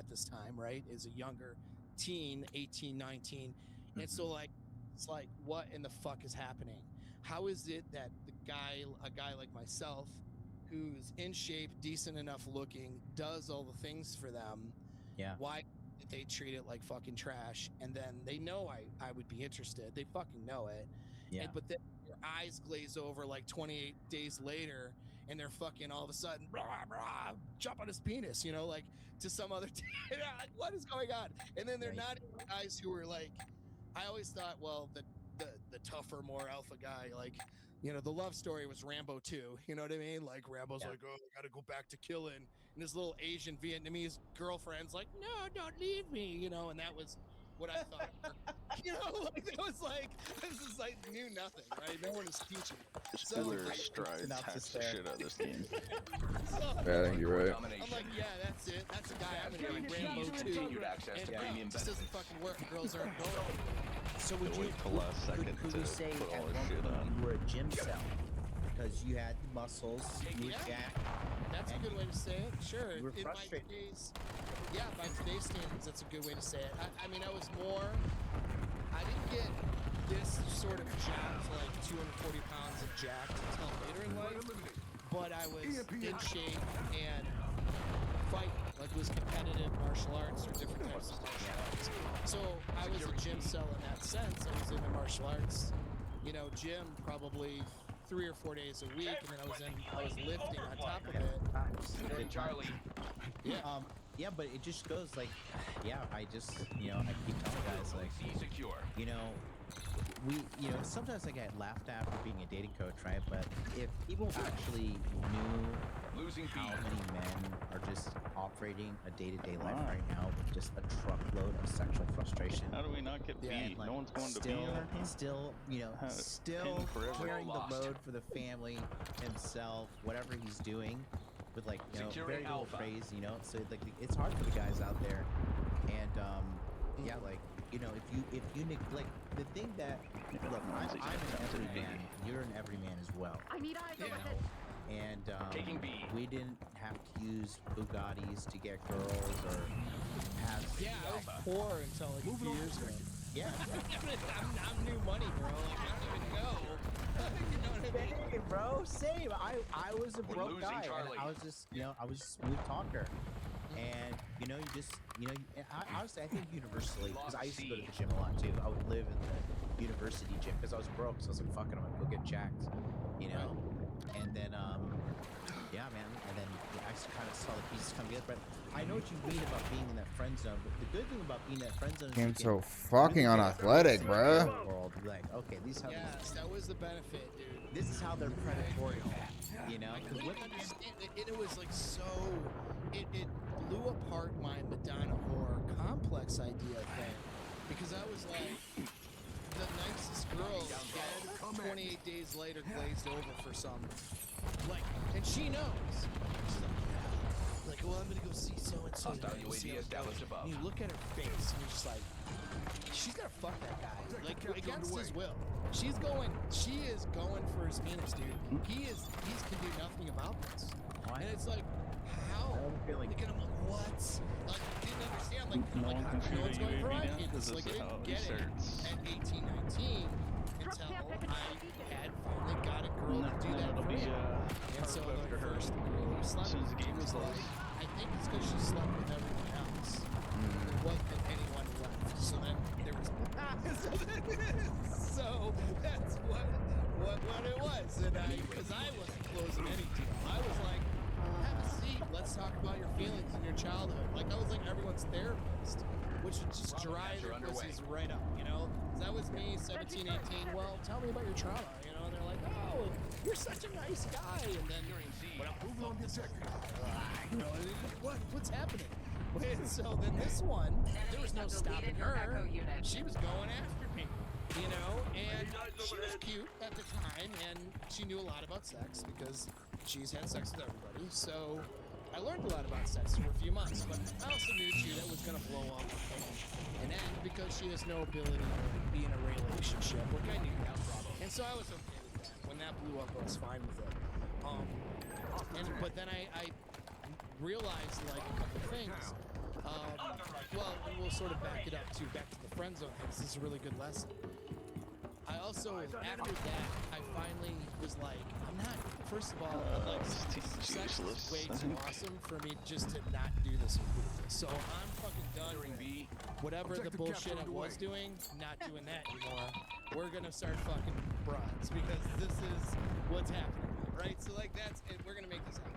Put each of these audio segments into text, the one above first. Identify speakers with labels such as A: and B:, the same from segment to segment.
A: at this time, right? Is a younger teen, 18, 19. And so like, it's like, what in the fuck is happening? How is it that a guy like myself, who's in shape, decent enough looking, does all the things for them?
B: Yeah.
A: Why did they treat it like fucking trash? And then they know I would be interested. They fucking know it.
B: Yeah.
A: But then their eyes glaze over like 28 days later, and they're fucking all of a sudden, blah, blah, jump on his penis, you know, like to some other like, what is going on? And then they're not even guys who are like, I always thought, well, the tougher, more alpha guy, like, you know, the love story was Rambo 2, you know what I mean? Like Rambo's like, oh, I gotta go back to killing, and his little Asian Vietnamese girlfriend's like, no, don't leave me, you know, and that was what I thought. You know, like it was like, this is like knew nothing, right? No one is teaching.
C: Spiller strides hacks the shit out of this game.
D: Yeah, you're right.
A: I'm like, yeah, that's it. That's a guy I'm gonna do Rambo 2. And it just doesn't fucking work. Girls aren't going.
B: So would you,
C: Wait till last second
B: could
C: to
B: you say
C: put all
B: at
C: this
B: one
C: shit
B: point
C: on.
B: you were a gym cell because you had the muscles, you were jacked?
A: That's a good way to say it. Sure.
B: You were
A: In
B: frustrated.
A: by today's, yeah, by today's standards, that's a good way to say it. I mean, I was more. I didn't get this sort of jacked, like 240 pounds of jacked until later in life, but I was in shape and fight, like it was competitive martial arts or different types of martial arts. So I was a gym cell in that sense. I was in the martial arts, you know, gym probably 3 or 4 days a week, and then I was lifting on top of it.
E: Charlie.
A: Yeah.
B: Yeah, but it just goes like, yeah, I just, you know, I keep telling guys like,
E: secure.
B: you know, sometimes I get laughed at for being a dating coach, right? But if people actually knew how many men are just operating a day-to-day life right now with just a truckload of sexual frustration.
C: How do we not get beat?
B: Like,
C: No one's going to beat on our team.
B: still, you know, still carrying the load for the family himself, whatever he's doing, with like, you know, very little praise, you know. So like, it's hard for the guys out there, and yeah, like, you know, if you neglect the thing that, look, I'm an everyman, you're an everyman as well.
F: I need eyes
B: you
F: over
B: know?
F: this.
B: And we didn't have to use Bugattis to get girls or have.
A: Yeah, I was poor until like a few years ago.
B: Yeah.
A: I'm new money, bro. Like, I don't even know. You know what I mean?
B: Hey, bro, same. I was a broke guy. And I was just, you know, I was a smooth talker. And, you know, you just, you know, honestly, I think universally, because I used to go to the gym a lot too. I would live in the university gym because I was broke. So I was like, fuck it, I'm gonna go get jacked, you know? And then, yeah, man. And then I kind of saw the pieces come together. But I know what you mean about being in that friend zone. But the good thing about being in that friend zone is
D: I'm so fucking unathletic, bro.
B: World, like, okay, these how
A: yes, that was the benefit, dude.
B: this is how they're predatory, you know?
A: I couldn't understand it. It was like so. It blew apart my Madonna horror complex idea thing, because I was like, the nicest girl dead 28 days later, glazed over for some, like, and she knows. She's like, well, I'm gonna go see so and so. And you look at her face, and you're just like, she's gonna fuck that guy, like against his will. She is going for his penis, dude. He can do nothing about this. And it's like, how? Like, and I'm like, what? Like, I didn't understand. Like,
C: No one can shoot
A: no one's
C: a
A: going for
C: UAV
A: my
C: now?
A: penis.
C: This
A: Like,
C: is
A: I
C: how
A: didn't
C: it
A: get it
C: starts.
A: at 18, 19 until I had finally got a girl to do that
C: It'll
A: for
C: be
A: me. And so the
C: after her.
A: first girl who slept
C: As soon as the
A: with
C: game
A: was
C: closes.
A: like, I think it's because she slept with everyone else. There wasn't anyone left. So then there was so that's what it was. And because I wasn't closing any deal. I was like, have a seat. Let's talk about your feelings in your childhood. Like, I was like everyone's therapist, which would just dry their pussies right up, you know? 'Cause that was me, 17, 18. Well, tell me about your trauma, you know? And they're like, oh, you're such a nice guy. And then you're in Z. Well, move on, get you know, what's happening? And so then this one, there was no stopping her. She was going after me, you know, and she was cute at the time, and she knew a lot about sex because she's had sex with everybody. So I learned a lot about sex for a few months, but I also knew too that was going to blow up and end because she has no ability to be in a relationship, which I knew that. And so I was okay with that. When that blew up, I was fine with it. But then I realized like a couple things. sort of back it up to back to the friend zone thing. This is a really good lesson. I also, after that, I finally was like, I'm not, first of all, like, sex is way too awesome for me just to not do this with people. So I'm fucking done with whatever the bullshit I was doing, not doing that anymore. We're gonna start fucking broads because this is what's happening, right? So like that's, and we're gonna make this happen.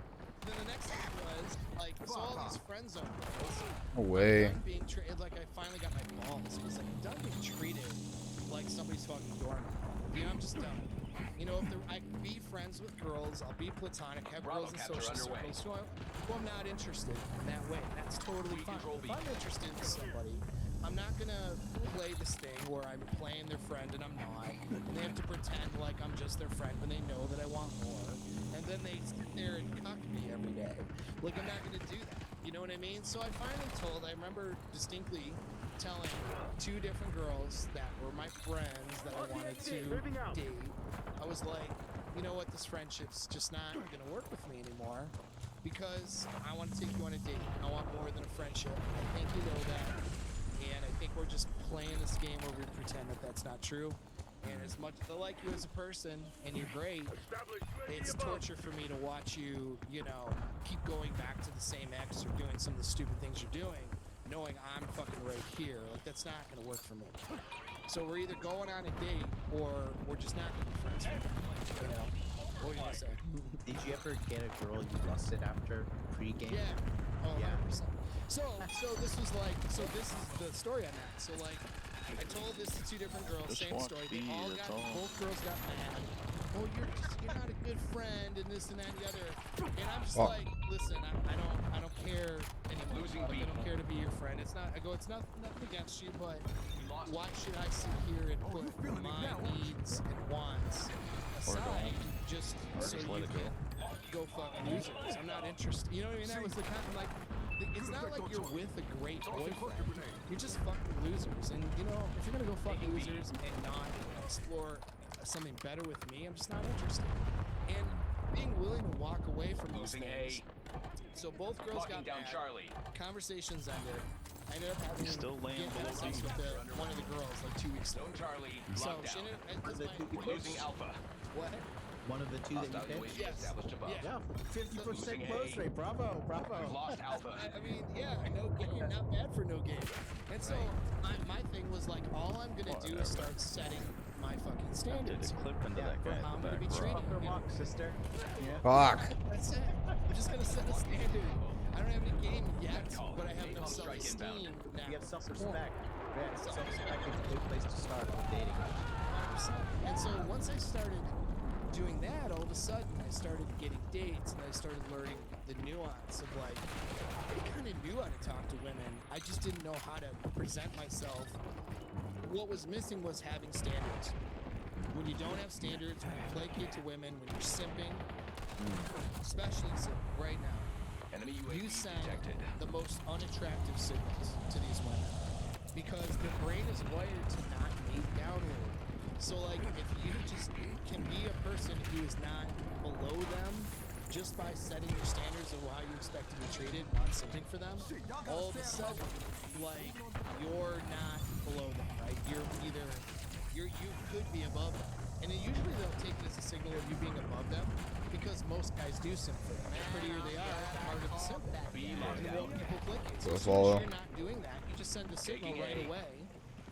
A: Then the next thing was, like, so all these friend zone girls,
D: No way.
A: I'm done being treated, like I finally got my balls. It was like, I'm done being treated like somebody's fucking doormat. You know, I'm just done. You know, if I can be friends with girls, I'll be platonic, have girls in social circles who I'm not interested in that way. That's totally fine. If I'm interested in somebody, I'm not gonna play this thing where I'm playing their friend and I'm not. And they have to pretend like I'm just their friend when they know that I want more. And then they sit there and cuck me every day. Like, I'm not gonna do that. You know what I mean? So I finally I remember distinctly telling 2 different girls that were my friends that I wanted to date. I was like, you know what, this friendship's just not gonna work with me anymore because I want to take you on a date. I want more than a friendship. I think you know that. And I think we're just playing this game where we pretend that that's not true. And as much as I like you as a person, and you're great, it's torture for me to watch you, you know, keep going back to the same ex or doing some of the stupid things you're doing, knowing I'm fucking right here. Like, that's not gonna work for me. So we're either going on a date, or we're just not gonna be friends for you know? What are you gonna say?
B: Did you ever get a girl you lusted after pre-game?
A: Yeah. Oh,
B: Yeah.
A: 100%. So this was like, so this is the story on that. So like, I told this to 2 different girls,
C: Just
A: same
C: walk
A: story.
C: B,
A: They all
C: that's
A: got,
C: all.
A: both girls got mad. Oh, you're not a good friend, and this and that and the other. And I'm just
D: Oh.
A: like, listen, I don't care anymore. Like, I don't care to be your friend. It's not. I go, it's nothing against you, but why should I sit here and put my needs and wants aside just so
C: just
A: you
C: let it
A: can go fuck losers? I'm not interested. You know what I mean? That was the kind of like. It's not like you're with a great boyfriend. You're just fucking losers. And, you know, if you're going to go fuck losers and not explore something better with me, I'm just not interested. And being willing to walk away from those things. So both girls got mad. Conversations ended. I ended up having
C: still laying
A: get
C: below
A: sex
C: B.
A: with one of the girls like 2 weeks later. So she ended what?
B: One of the 2 that you picked?
A: Yes.
B: Yeah, 50% close rate. Bravo.
A: I mean, yeah, I know game, not bad for no game. And so my thing was like, all I'm gonna do is start setting my fucking
C: Did
A: standards
C: a clip into that
A: for
C: guy
A: how I'm
C: in the
A: gonna be
C: back row.
A: treated.
B: Fuck her
A: you know?
B: walk, sister. Yeah.
D: Fuck.
A: That's it. I'm just gonna set a standard. I don't have any game yet, but I have enough self-esteem now.
B: You have self-respect. Yeah, self-respect is a good place to start with dating.
A: 100%. And so once I started doing that, all of a sudden I started getting dates and I started learning the nuance of like, I kind of knew how to talk to women. I just didn't know how to present myself. What was missing was having standards. When you don't have standards, when you placate to women, when you're simping, especially simping right now, you send the most unattractive signals to these women because their brain is wired to not mate downward. So like, if you just can be a person who is not below them just by setting your standards of how you expect to be treated, not something for them, all of a sudden, like, you're not below them, right? You're either, you could be above them. And then usually they'll take it as a signal of you being above them because most guys do simp for them. The prettier they are, the harder the simp. And more people click it. So
D: Go
A: as soon
D: follow.
A: as you're not doing that, you just send a signal right away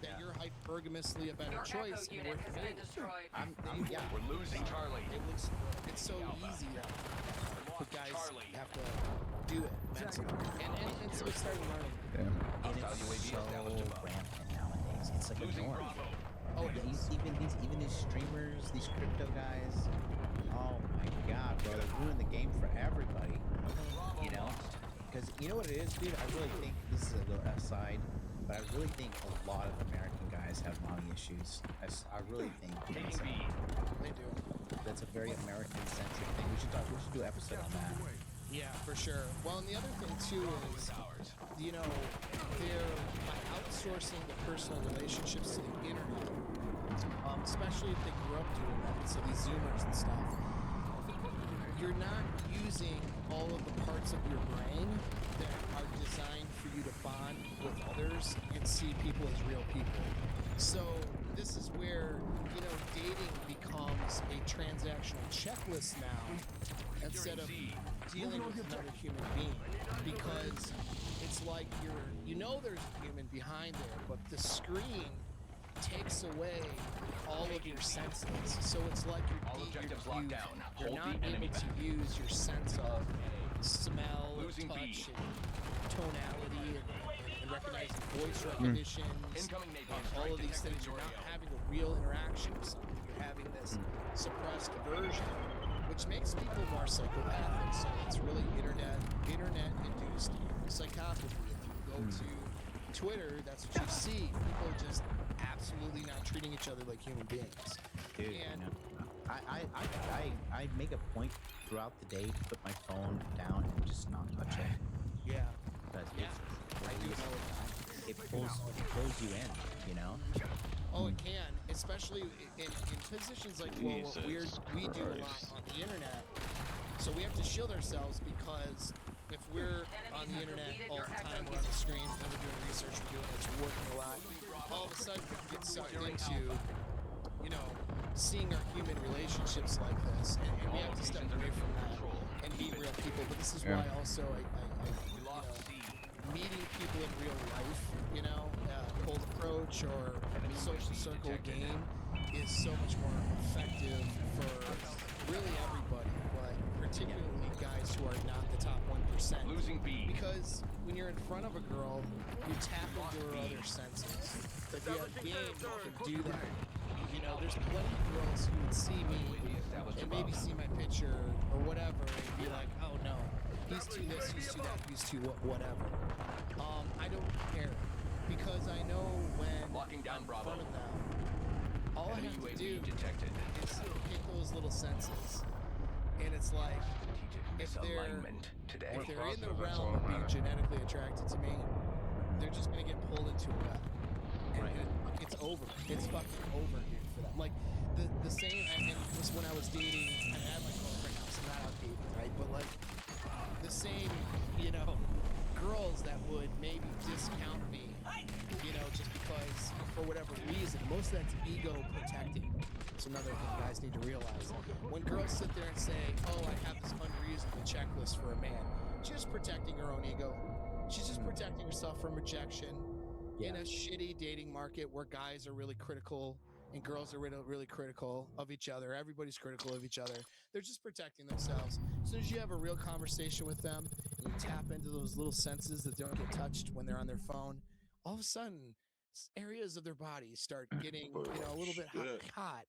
A: that you're hypergamously a better choice and worth me. Yeah.
E: We're losing Charlie.
A: It's so easy that guys have to do it mentally. And so we started learning.
D: Damn.
B: And it's so rampant nowadays. It's like a norm.
A: Oh, it is.
B: Even these streamers, these crypto guys. Oh my god, bro, they're ruining the game for everybody. You know? Because you know what it is, dude? I really think, this is a little aside, but I really think a lot of American guys have mommy issues. I really think that's,
A: They do.
B: that's a very American-centric thing. We should do an episode on that.
A: Yeah, for sure. Well, and the other thing too is, you know, they're by outsourcing the personal relationships to the internet, especially if they grew up doing that. So these Zoomers and stuff, you're not using all of the parts of your brain that are designed for you to bond with others in and see people as real people. So this is where, you know, dating becomes a transactional checklist now instead of dealing with another human being, because it's like you know there's a human behind there, but the screen takes away all of your senses. So it's like you're not able to use your sense of smell, touch, and tonality, and recognizing voice recognition, and all of these things. You're not having a real interaction with someone. You're having this suppressed version, which makes people more psychopathic. So it's really internet-induced psychopathy. If you go to Twitter, that's what you see. People just absolutely not treating each other like human beings.
B: Dude,
A: And
B: I make a point throughout the day to put my phone down and just not touch it.
A: yeah,
B: Because
A: I do know that.
B: it pulls you in, you know?
A: Oh, it can, especially in positions like what we do a lot on the internet. So we have to shield ourselves, because if we're on the internet all the time, we're on the screen, and we're doing research, we're working a lot, all of a sudden we get sucked into, you know, seeing our human relationships like this, and we have to step away from that and be real people. But this is why also I you know, meeting people in real life, you know, cold approach or social circle game is so much more effective for really everybody, but particularly guys who are not the top 1%. Because when you're in front of a girl, you tap into her other senses. So if you have game, you can do that. You know, there's plenty of girls who would see me and maybe see my picture or whatever and be like, oh no, he's too this, he's too that, he's too whatever. I don't care, because I know when I'm in front of them, all I have to do is pick those little senses. And it's like, if they're in the realm of being genetically attracted to me, they're just gonna get pulled into a web. And it's over. It's fucking over, dude, for them. Like, the same, and it was when I was dating, I had my girlfriend now, so I'm not out dating, right? But like, the same, you know, girls that would maybe discount me, you know, just because, for whatever reason, most of that's ego protecting. It's another thing guys need to realize. When girls sit there and say, oh, I have this unreasonable checklist for a man, she's just protecting her own ego. She's just protecting herself from rejection in a shitty dating market where guys are really critical and girls are really critical of each other. Everybody's critical of each other. They're just protecting themselves. As soon as you have a real conversation with them and you tap into those little senses that don't get touched when they're on their phone, all of a sudden areas of their body start getting, you know, a little bit hot.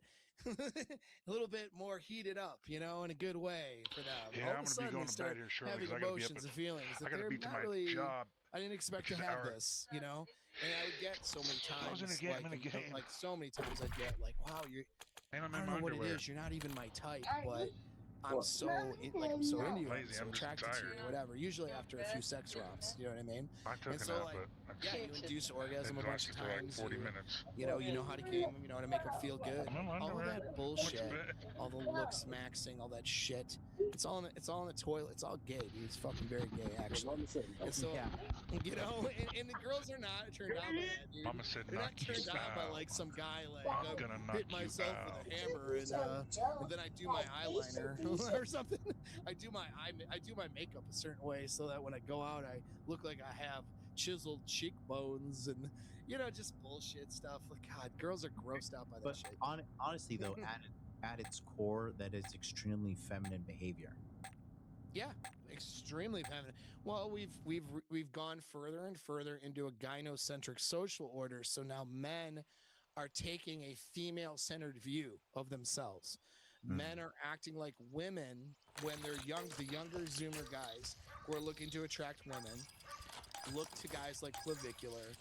A: A little bit more heated up, you know, in a good way for them.
E: Yeah,
A: all
E: I'm
A: of a
E: gonna be
A: sudden
E: going
A: they
E: to
A: start
E: bed here shortly.
A: having emotions and feelings that
E: I gotta
A: they're
E: be to
A: not
E: my
A: really.
E: job.
A: I didn't expect to have this, you know, and I would get so many times,
E: I was in a game,
A: like so many times I'd get like, wow, you're.
E: And I'm
A: I
E: in
A: don't
E: my
A: know what it
E: underwear.
A: is. You're not even my type, but I'm so I'm so into you, I'm
E: Lazy,
A: so
E: I'm just
A: attracted to you,
E: tired.
A: or whatever. Usually after a few sex romps, you know what I mean?
E: I took
A: And
E: a
A: so,
E: nap,
A: like,
E: but
A: yeah, you induce orgasm a
E: it
A: bunch
E: lasted
A: of
E: for like
A: times.
E: 40
A: You
E: minutes.
A: you know how to game them, you know how to make them feel good.
E: I'm in my
A: All of
E: underwear.
A: that
E: Went to
A: bullshit,
E: bed.
A: all the looks maxing, all that shit. It's all in the toilet. It's all gay, dude. It's fucking very gay, actually. And so, you know, and the girls are not turned on by that, dude.
E: Mama said
A: They're not
E: knock you
A: turned on by
E: out.
A: like some guy like
E: I'm gonna knock
A: hit
E: you
A: myself
E: out.
A: with a hammer and then I do my eyeliner or something. I do my makeup a certain way so that when I go out I look like I have chiseled cheekbones and, you know, just bullshit stuff. Like, God, girls are grossed out by that
B: But
A: shit.
B: honestly, though, at its core, that is extremely feminine behavior.
A: Yeah, extremely feminine. Well, we've gone further and further into a gynocentric social order. So now men are taking a female-centered view of themselves. Men are acting like women when they're young. The younger Zoomer guys who are looking to attract women look to guys like Clavicular,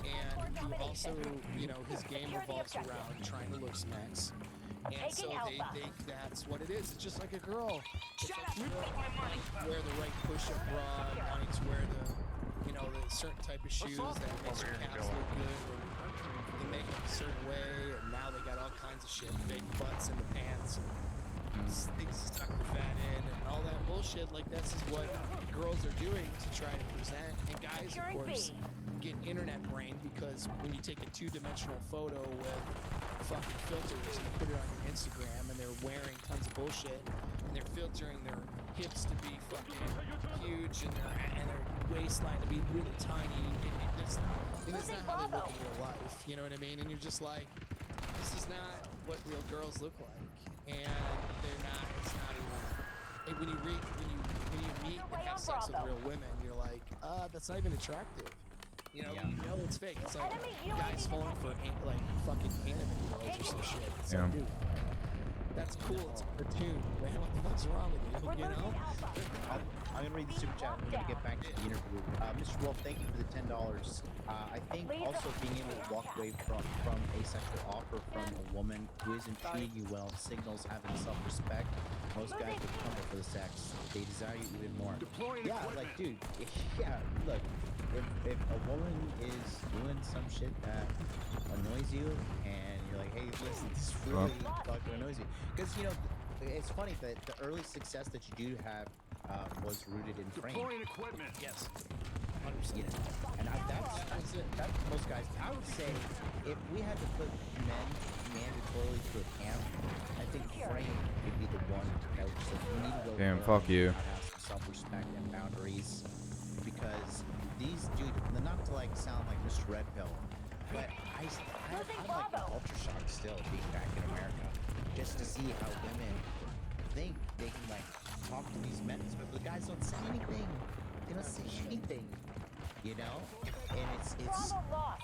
A: and who also, you know, his game revolves around trying to look smacks. And so they think that's what it is. It's just like a girl. It's like a girl wanting to wear the right push-up bra, wanting to wear the, you know, the certain type of shoes that makes her calves look good, or they make it a certain way, and now they got all kinds of shit, fake butts in the pants, and things to tuck the fat in, and all that bullshit. Like, this is what girls are doing to try to present, and guys, of course, get internet brain because when you take a two-dimensional photo with fucking filters and put it on your Instagram, and they're wearing tons of bullshit, and they're filtering their hips to be fucking huge and their waistline to be really tiny. It's not how they look in real life. You know what I mean? And you're just like, this is not what real girls look like, and they're not. It's not even. Like when you meet and have sex with real women, you're like, that's not even attractive. You know, you know it's fake. It's like guys falling for like fucking anime girls or some shit. It's like, dude, that's cool. It's a cartoon. Man, what the fuck's wrong with you? You know?
B: I'm gonna read the super chat. We're gonna get back to the interview. Mr. Wolf, thank you for the $10. I think also being able to walk away from a sexual offer from a woman who isn't treating you well signals having self-respect. Most guys would crumble for the sex. They desire you even more. Yeah, like, dude. Yeah, look. If a woman is doing some shit that annoys you, and you're like, hey, listen, this really fucking annoys you, because you know, it's funny that the early success that you do have was rooted in training.
E: Equipment.
A: Yes.
B: 100%. And that's it. That's most guys. I would say if we had to put men mandatorily to a camp, I think frame would be the one that would say you need to go.
D: Damn, fuck you.
B: Have some self-respect and boundaries, because these dudes, not to like sound like Mr. Red Pill, but I'm like ultra shocked still being back in America, just to see how women think they can like talk to these men, but the guys don't say anything. They don't say anything, you know. And it's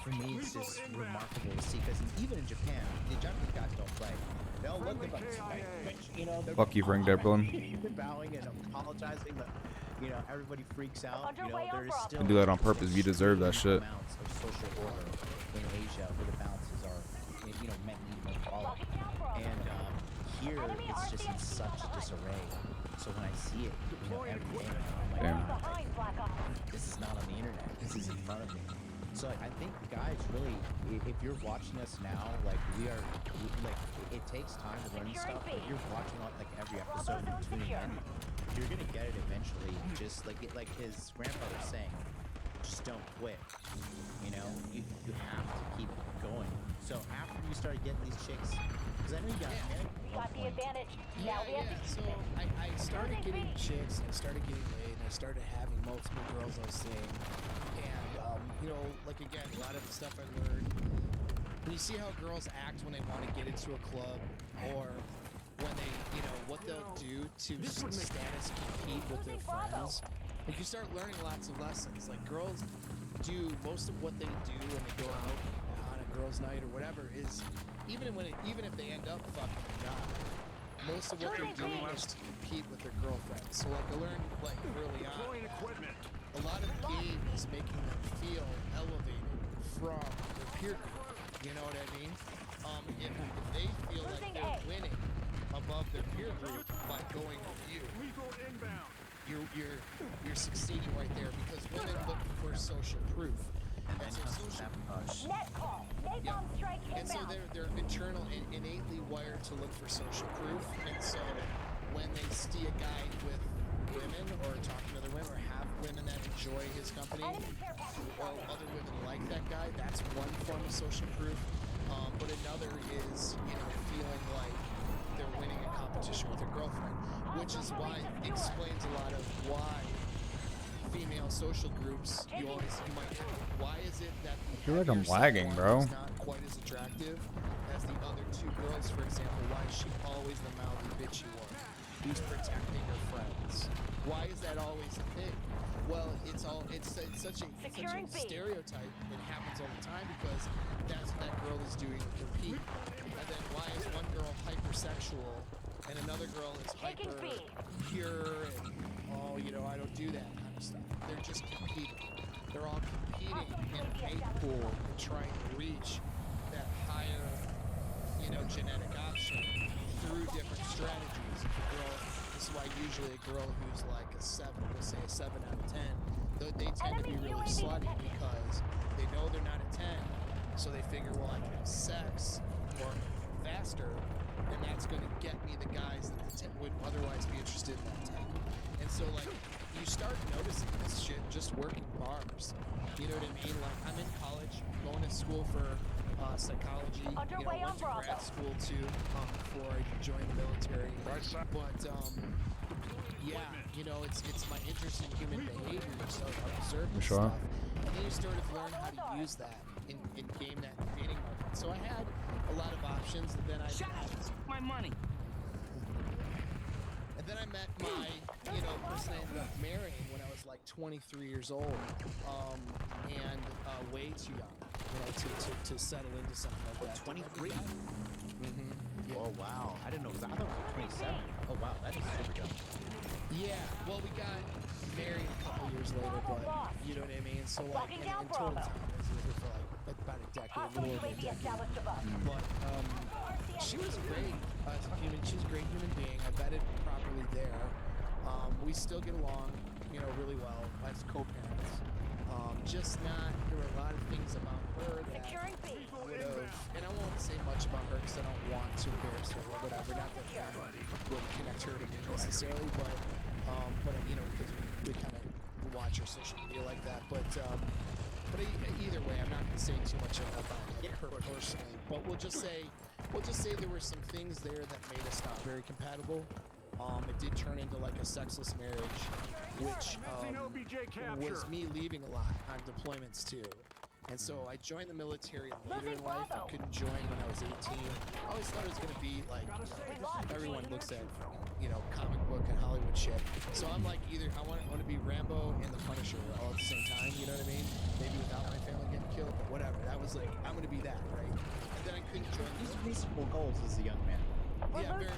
B: for me, it's just remarkable to see, because even in Japan, the Japanese guys don't play. They'll look at them, you know.
D: Fuck you, Frank Deplin.
B: Bowing and apologizing, but you know, everybody freaks out. You know, there is still.
D: You do that on purpose. You deserve that shit.
B: Amounts of social order in Asia where the balances are, you know, men need to follow. And here, it's just in such disarray. So when I see it, you know, every day, I'm like, this is not on the internet. This is in front of me. So I think guys really, if you're watching us now, like like it takes time to learn stuff. But if you're watching like every episode and tuning in, you're gonna get it eventually. Just like his grandfather was saying, just don't quit. You know, you have to keep going. So after you started getting these chicks, because I know you got married.
F: Got the advantage.
A: Yeah. So I started getting chicks, and I started getting laid, and I started having multiple girls I was seeing. And, you know, like again, a lot of the stuff I learned, when you see how girls act when they want to get into a club, or when they, you know, what they'll do to status compete with their friends, like you start learning lots of lessons. Like girls do most of what they do when they go out on a girls' night or whatever is, even if they end up fucking a guy, most of what they're doing is to compete with their girlfriends. So like I learned like early on, a lot of the game is making them feel elevated from their peer group. You know what I mean? If they feel like they're winning above their peer group by going with you, you're succeeding right there, because women look for social proof. And so social and so they're innately wired to look for social proof. And so when they see a guy with women, or talking to other women, or have women that enjoy his company, or other women like that guy, that's one form of social proof. But another is, you know, feeling like they're winning a competition with their girlfriend, which is why it explains a lot of why female social groups why is it that
D: I feel like I'm lagging, bro.
A: is not quite as attractive as the other two girls, for example? Why is she always the mouthy bitchy one who's protecting her friends? Why is that always a thing? Well, it's such a stereotype. It happens all the time because that's what that girl is doing to compete. And then why is one girl hypersexual and another girl is hyper pure and, oh, you know, I don't do that kind of stuff. They're just competing. They're all competing in a mate pool and trying to reach that higher, you know, genetic option through different strategies. If a girl, this is why usually a girl who's like a 7, we'll say a 7 out of 10, they tend to be really slutty because they know they're not a 10, so they figure, well, I can have sex more faster, and that's going to get me the guys that would otherwise be interested in that 10. And so, like, you start noticing this shit just working bars. You know what I mean? Like, I'm in college, going to school for psychology. You know,
E: Underway
A: went
E: on
A: to
E: Bravo.
A: grad school too before I joined the military. But yeah, you know, it's my interest in human behavior. You start observing
D: Sure.
A: stuff, and then you start to learn how to use that in game that dating market. So I had a lot of options, and then I
F: My money.
A: and then I met my, you know, person I ended up marrying when I was like 23 years old, and way too young, you know, to settle into something like that.
B: 23.
A: Mm-hmm. Yeah.
B: Oh wow, I didn't know. I thought it was 27. Oh wow, that is super young.
A: Yeah. Well, we got married a couple years later, but you know what I mean. So like,
E: Locking
A: in
E: down
A: total
E: Bravo.
A: time, I was with her for like about a decade, a
E: Hostile
A: little over a
E: UAV
A: decade.
E: established above.
A: But she was great as a human. She's a great human being. I vetted properly there. We still get along, you know, really well as co-parents. Just not. There were a lot of things about her that
E: Securing B.
A: would have, and I won't say much about her because I don't want to embarrass her or whatever. Not that that would connect her to me necessarily, but you know, because we kind of watch her social media like that. But either way, I'm not going to say too much about her personally. But we'll just say there were some things there that made us not very compatible. It did turn into like a sexless marriage, which was me leaving a lot on deployments too. And so I joined the military later in life. I couldn't join when I was 18. I always thought it was going to be like, you know, everyone looks at, you know, comic book and Hollywood shit. So I'm like, either I want to be Rambo and the Punisher all at the same time. You know what I mean? Maybe without my family getting killed, but whatever. That was like, I'm going to be that, right? And then I couldn't join.
B: These are reasonable goals as a young man.
A: Yeah, very.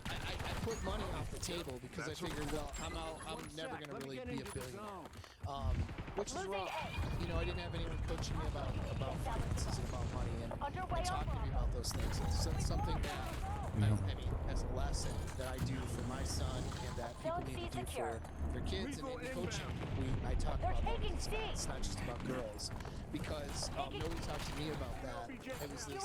A: I put money off the table because I figured, well, I'm never going to really be a billionaire. Which is wrong. You know, I didn't have anyone coaching me about finances and about money and talking to me about those things. It's something that, I mean, as a lesson that I do for my son and that people need to do for their kids and in coaching. I talk about that. It's not just about girls. Because nobody talked to me about that. It was this.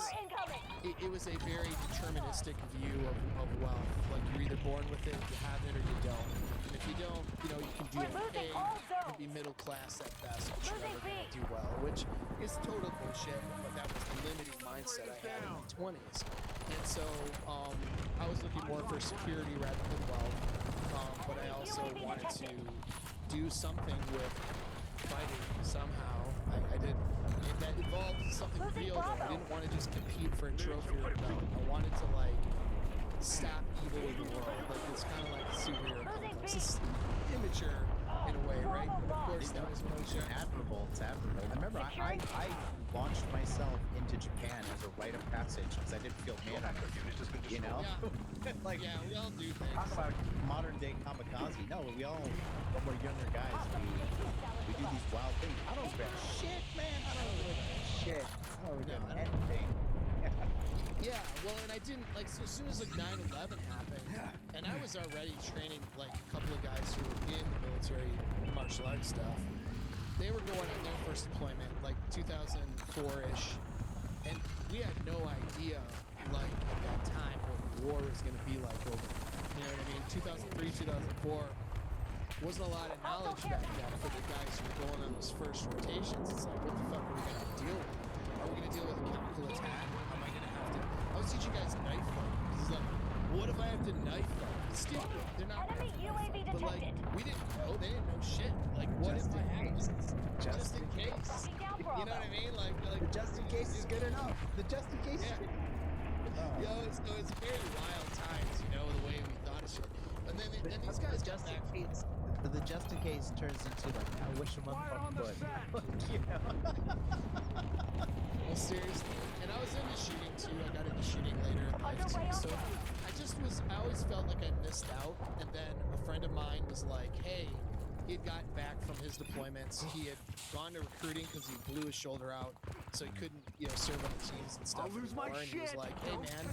A: It was a very deterministic view of wealth. Like you're either born with it, you have it, or you don't. And if you don't, you know, you can do okay, you can be middle class at best, but you're never gonna do well. Which is total bullshit. But that was the limiting mindset I had in my 20s. And so I was looking more for security rather than wealth. But I also wanted to do something with fighting somehow. I did. That involved something real though. I didn't want to just compete for a trophy or a belt. I wanted to like stop evil in the world. Like it's kind of like a superhero complex. It's immature in a way, right? But of course, that was when I was young.
B: Admirable. It's admirable. I remember I launched myself into Japan as a rite of passage because I didn't feel man enough. You know?
A: Yeah.
B: Like,
A: Yeah, we all do things.
B: talk about modern day kamikaze. No, we all, when we're younger guys, we do these wild things. I don't give a shit, man. I don't give a shit. I don't give anything.
A: Yeah, well, and I didn't, like, so as soon as, like, 9/11 happened, and I was already training, like, a couple of guys who were in the military martial arts stuff. They were going on their first deployment, like, 2004-ish, and we had no idea, like, at that time what war was going to be like over there. You know what I mean? 2003, 2004, wasn't a lot of knowledge back then for the guys who were going on those first rotations. It's like, what the fuck are we going to deal with? Are we going to deal with a chemical attack? Am I going to have to... I was teaching guys knife fight. It's like, what if I have to knife fight? It's stupid. They're not
E: Enemy UAV
A: but like,
E: detected.
A: we didn't know. They didn't know shit. Like, what if I had to? Just in case.
E: Locking down
A: You
E: Bravo.
A: know what I mean? Like
B: The just in case is good enough. The just in case.
A: Yeah. Yo, so it's very wild times, you know, the way we thought of shit. And then these guys
B: just
A: got
B: in
A: back.
B: case. The just in case turns into like, I wish a motherfucker would. You know?
A: Well, seriously. And I was into shooting too. I got into shooting later in life too. So I always felt like I missed out. And then a friend of mine was like, hey, he had gotten back from his deployments. He had gone to recruiting because he blew his shoulder out, so he couldn't, you know, serve on the teams and stuff anymore. And he was like, hey man,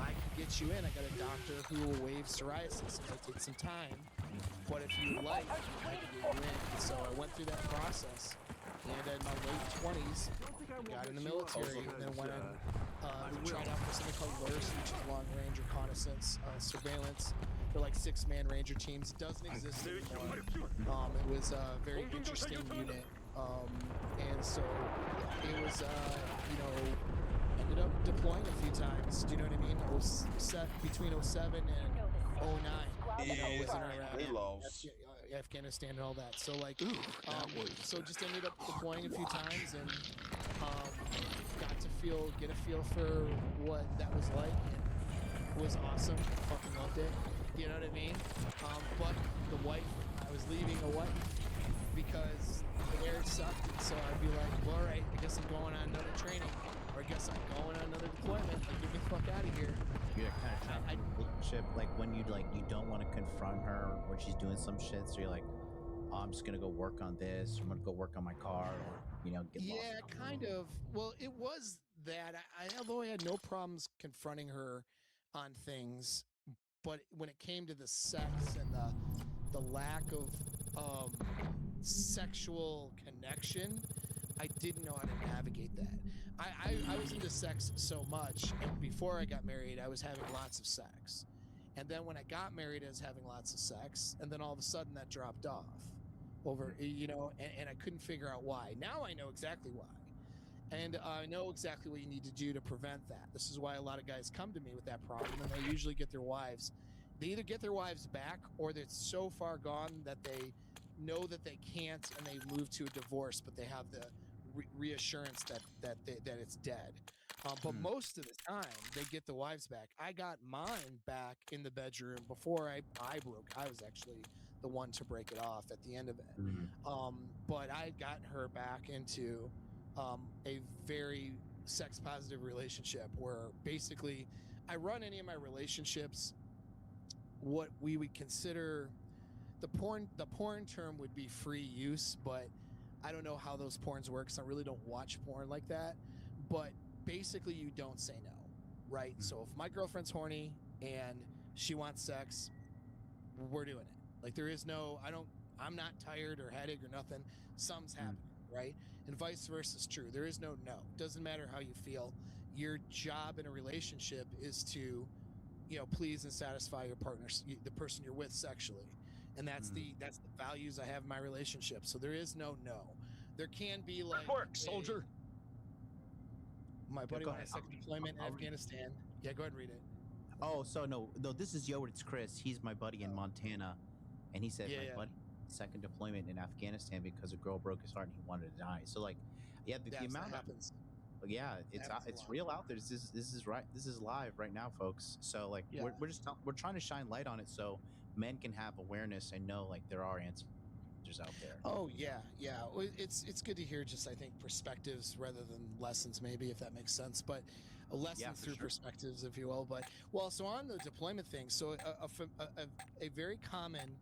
A: I can get you in. I got a doctor who will waive psoriasis. It might take some time, but if you like, I can get you in. So I went through that process. And in my late 20s, got in the military, and then went and tried out for something called LRS, which is long range reconnaissance surveillance. They're like 6-man Ranger teams. It doesn't exist anymore. It was a very interesting unit. And so it was, ended up deploying a few times. Do you know what I mean? It was set between 07 and 09. Was in Iraq,
E: they lost.
A: Afghanistan and all that. So like, so just ended up deploying a few times and got to get a feel for what that was like. It was awesome. Fucking loved it. You know what I mean? But the wife, I was leaving a wife because the air sucked, and so I'd be like, well, all right, I guess I'm going on another training, or I guess I'm going on another deployment. Like, get me the fuck out of here.
B: You're kind of trapped in a relationship, like when you don't want to confront her when she's doing some shit, so you're like, oh, I'm just gonna go work on this. I'm gonna go work on my car, or get lost.
A: Yeah, kind of. Well, it was that. Although I had no problems confronting her on things, but when it came to the sex and the lack of sexual connection, I didn't know how to navigate that. I was into sex so much, and before I got married, I was having lots of sex. And then when I got married, I was having lots of sex, and then all of a sudden that dropped off over, and I couldn't figure out why. Now I know exactly why. And I know exactly what you need to do to prevent that. This is why a lot of guys come to me with that problem, and they usually get their wives. They either get their wives back, or they're so far gone that they know that they can't, and they move to a divorce, but they have the reassurance that it's dead. But most of the time, they get the wives back. I got mine back in the bedroom before I broke. I was actually the one to break it off at the end of it. But I had gotten her back into a very sex positive relationship where basically I run any of my relationships what we would consider the porn term would be free use, but I don't know how those porns work, so I really don't watch porn like that. But basically you don't say no, right? So if my girlfriend's horny and she wants sex, we're doing it. Like there is no, I'm not tired or headache or nothing. Something's happening, right? And vice versa is true. There is no. Doesn't matter how you feel. Your job in a relationship is to, please and satisfy your partner, the person you're with sexually. And that's the values I have in my relationship. So there is no. There can be like
F: work, soldier.
A: My buddy went on a second deployment in Afghanistan. Yeah, go ahead and read it.
B: Oh, so no, this is it's Chris. He's my buddy in Montana, and he said my buddy second deployment in Afghanistan because a girl broke his heart and he wanted to die. So like, the amount that happens. Yeah, it's real out there. This is right. This is live right now, folks. So like, we're trying to shine light on it so men can have awareness and know like there are answers out there.
A: Oh yeah. It's good to hear just I think perspectives rather than lessons, maybe, if that makes sense. But a lesson through perspectives, if you will. But so on the deployment thing, so a very common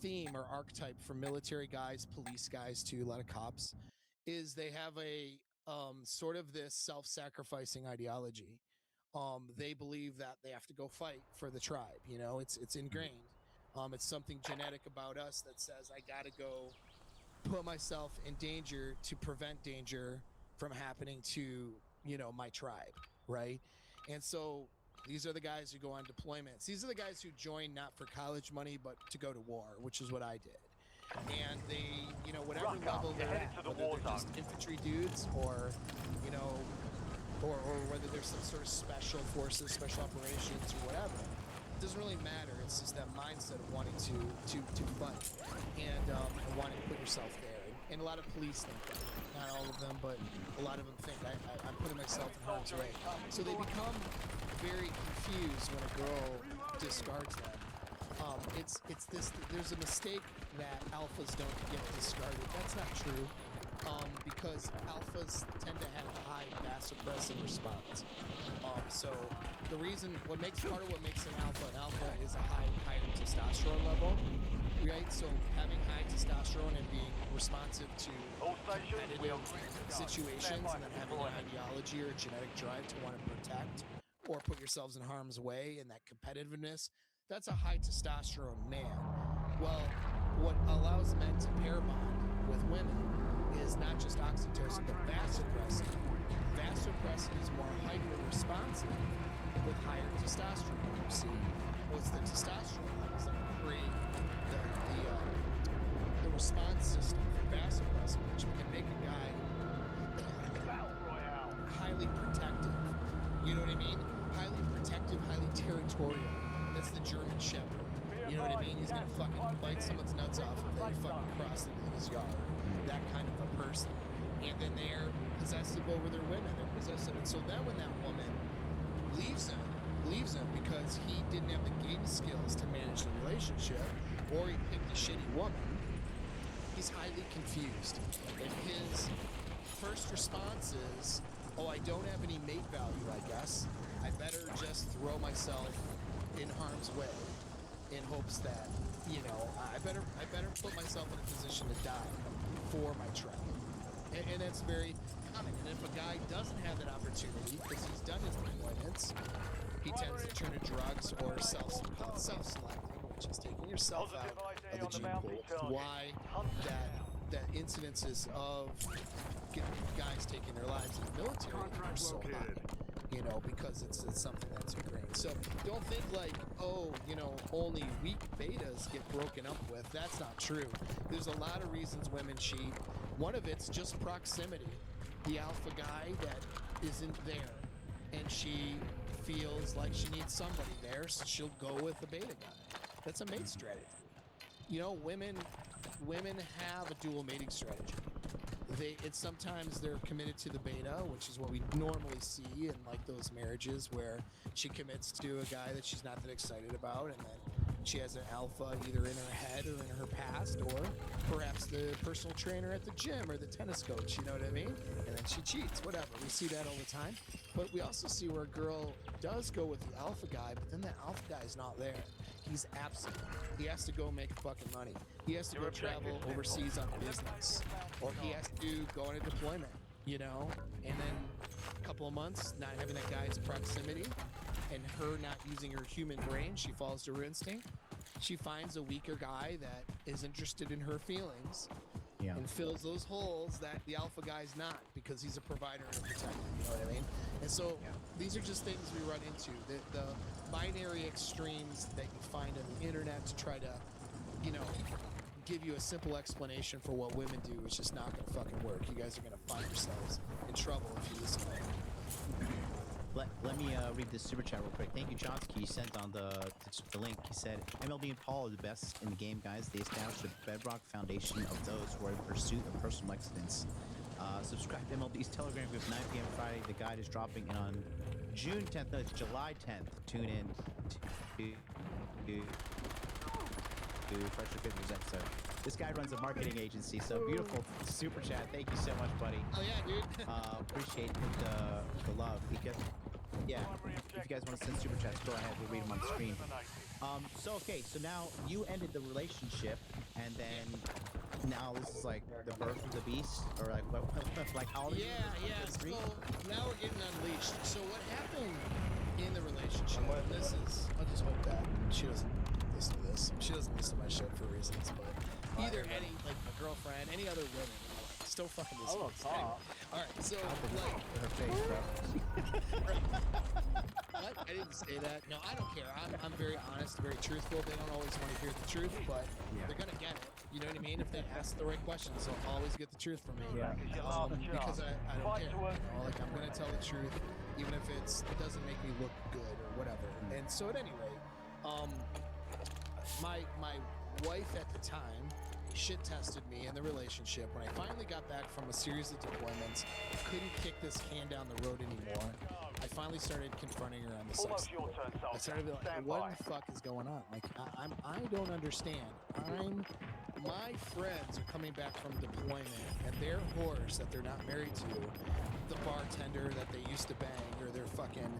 A: theme or archetype for military guys, police guys too, a lot of cops, is they have a sort of this self-sacrificing ideology. They believe that they have to go fight for the tribe. It's ingrained. It's something genetic about us that says I gotta go put myself in danger to prevent danger from happening to my tribe, right? And so these are the guys who go on deployments. These are the guys who join not for college money but to go to war, which is what I did. And they, whatever level they're at, whether they're just infantry dudes or or whether there's some sort of special forces, special operations or whatever. It doesn't really matter. It's just that mindset of wanting to fight and wanting to put yourself there. And a lot of police think that. Not all of them, but a lot of them think I'm putting myself in harm's way. So they become very confused when a girl discards them. It's this. There's a mistake that alphas don't get discarded. That's not true. Because alphas tend to have a high vasopressin response. So what makes an alpha is a higher testosterone level, right? So having high testosterone and being responsive to competitive situations and then having an ideology or a genetic drive to want to protect or put yourselves in harm's way and that competitiveness, that's a high testosterone man. Well, what allows men to pair bond with women is not just oxytocin, but vasopressin. Vasopressin is more hyper-responsive with higher testosterone. You see, what's the testosterone levels that create the response system for vasopressin, which can make a guy highly protective. You know what I mean? Highly protective, highly territorial. That's the German Shepherd. You know what I mean? He's gonna fucking bite someone's nuts off if they fucking cross into his yard. That kind of a person. And then they're possessive over their women. They're possessive. And so then when that woman leaves him because he didn't have the game skills to manage the relationship, or he picked a shitty woman, he's highly confused. And his first response is, oh, I don't have any mate value, I guess. I better just throw myself in harm's way in hopes that, you know, I better put myself in a position to die for my tribe. And that's very common. And if a guy doesn't have that opportunity because he's done his deployments, he tends to turn to drugs or self-selecting, which is taking yourself out of the gene pool. Why that incidences of guys taking their lives in the military are so high, you know, because it's something that's ingrained. So don't think like, oh, you know, only weak betas get broken up with. That's not true. There's a lot of reasons women cheat. One of it's just proximity. The alpha guy that isn't there, and she feels like she needs somebody there, so she'll go with the beta guy. That's a mate strategy. You know, women have a dual mating strategy. Sometimes they're committed to the beta, which is what we normally see in like those marriages where she commits to a guy that she's not that excited about, and then she has an alpha either in her head or in her past, or perhaps the personal trainer at the gym or the tennis coach, you know what I mean? And then she cheats, whatever. We see that all the time. But we also see where a girl does go with the alpha guy, but then the alpha guy is not there. He's absent. He has to go make fucking money. He has to go travel overseas on business. Or he has to go on a deployment, you know? And then a couple of months, not having that guy's proximity, and her not using her human brain, she falls to her instinct. She finds a weaker guy that is interested in her feelings, and fills those holes that the alpha guy's not, because he's a provider and a protector, you know what I mean? And so these are just things we run into. The binary extremes that you find on the internet to try to, you know, give you a simple explanation for what women do is just not going to fucking work. You guys are going to find yourselves in trouble if you listen to them.
B: Let me read this super chat real quick. Thank you, Johnsky. He sent on the link. He said, MLB and Paul are the best in the game, guys. They established a bedrock foundation of those who are in pursuit of personal excellence. Subscribe to MLB's Telegram group, 9 p.m. Friday. The guide is dropping, and on June 10th, no, it's July 10th. Tune in to Fresher Fitness episode. This guy runs a marketing agency, so beautiful super chat. Thank you so much, buddy.
A: Oh yeah, dude.
B: Appreciate the love. Because, yeah, if you guys want to send super chats, go ahead. We'll read them on the screen. So now you ended the relationship, and then now this is like the birth of the beast, or like what like how old are you?
A: Yeah. So now we're getting unleashed. So what happened in the relationship? And this is, I'll just hope that she doesn't listen to this. She doesn't listen to my show for reasons, but either any, like my girlfriend, any other women, still fucking listen to this. Anyway, all right, so like
B: Her face, bro.
A: what? I didn't say that. No, I don't care. I'm very honest, very truthful. They don't always want to hear the truth, but they're gonna get it. You know what I mean? If they ask the right questions, they'll always get the truth from me. Because I don't care. You know, like I'm gonna tell the truth, even if it doesn't make me look good or whatever. And so at any rate, my wife at the time shit tested me in the relationship. When I finally got back from a series of deployments, couldn't kick this can down the road anymore. I finally started confronting her on the sex. I started being like, what the fuck is going on? Like, I don't understand. My friends are coming back from deployment, and their horse that they're not married to, the bartender that they used to bang, or their fucking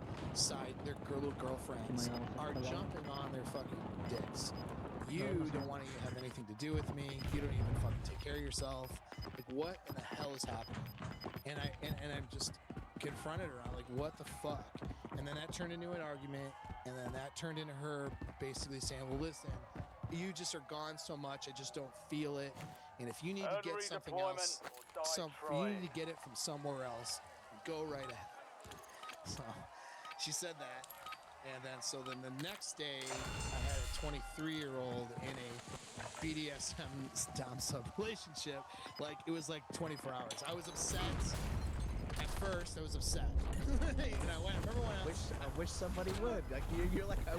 A: their little girlfriends, are jumping on their fucking dicks. You don't want to have anything to do with me. You don't even fucking take care of yourself. Like, what in the hell is happening? And I'm just confronted her on, like, what the fuck? And then that turned into an argument, and then that turned into her basically saying, well, listen, you just are gone so much, I just don't feel it. And if you need to get something else, you need to get it from somewhere else, go right ahead. So she said that. And then the next day, I had a 23-year-old in a BDSM dom sub relationship. Like it was like 24 hours. I was upset. At first, I was upset. And
B: I wish somebody would. Like you're like, I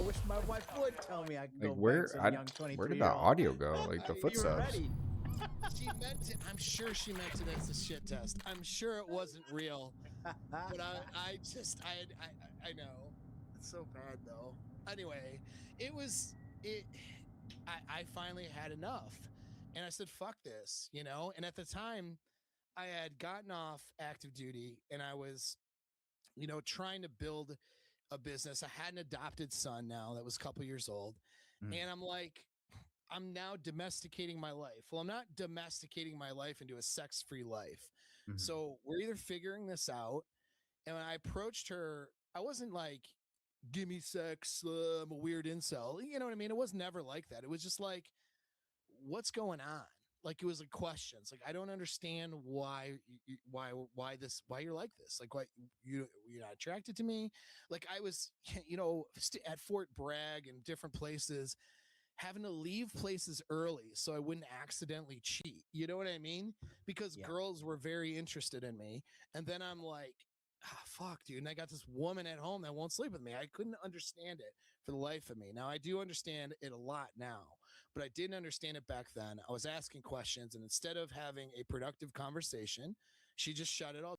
B: wish my wife would tell me I could
D: Like
B: go
D: where?
B: bang some young 23-year-old.
D: Where did that audio go? Like the
B: You were
D: footsteps.
B: ready.
A: She meant it. I'm sure she meant it as a shit test. I'm sure it wasn't real. But I know. It's so bad though. Anyway, I finally had enough. And I said, fuck this, you know? And at the time, I had gotten off active duty and I was, you know, trying to build a business. I had an adopted son now that was a couple years old. And I'm like, I'm now domesticating my life. Well, I'm not domesticating my life into a sex-free life. So we're either figuring this out. And when I approached her, I wasn't like, give me sex, I'm a weird incel. You know what I mean? It was never like that. It was just like, what's going on? Like it was like questions. Like I don't understand why you're like this. Like why you're not attracted to me. Like I was, you know, at Fort Bragg and different places, having to leave places early so I wouldn't accidentally cheat. You know what I mean? Because girls were very interested in me. And then I'm like, fuck, dude. And I got this woman at home that won't sleep with me. I couldn't understand it for the life of me. Now, I do understand it a lot now, but I didn't understand it back then. I was asking questions, and instead of having a productive conversation, she just shut it all